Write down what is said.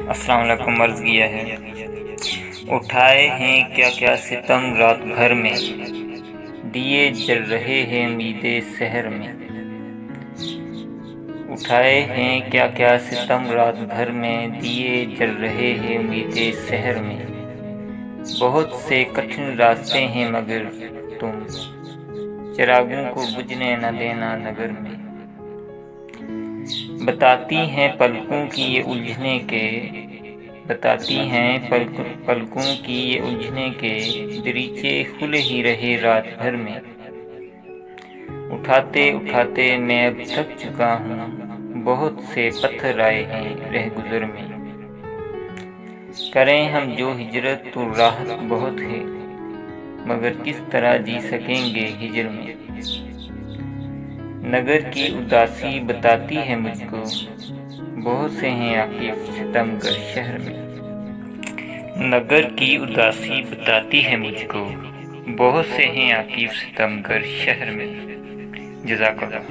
अस्सलाम वालेकुम। अर्ज़ किया है, उठाए हैं क्या क्या सितम रात भर में, दिए जल रहे हैं उम्मीदे सहर में। उठाए हैं क्या क्या सितम रात भर में, दिए जल रहे हैं उम्मीदे सहर में। बहुत से कठिन रास्ते हैं मगर तुम चिरागों को बुझने न देना नगर में। बताती हैं पलकों की ये उलझने के, बताती हैं पलकों की ये उलझने के, दरीचे खुले ही रहे रात भर में। उठाते उठाते मैं अब थक चुका हूँ, बहुत से पत्थर आए हैं रह गुजर में। करें हम जो हिजरत तो राहत बहुत है, मगर किस तरह जी सकेंगे हिजर में। नगर की उदासी बताती है मुझको, बहुत से हैं आकिफ सितमगर शहर में। नगर की उदासी बताती है मुझको, बहुत से हैं आकिफ सितमगर शहर में। जज़ाकल्लाह।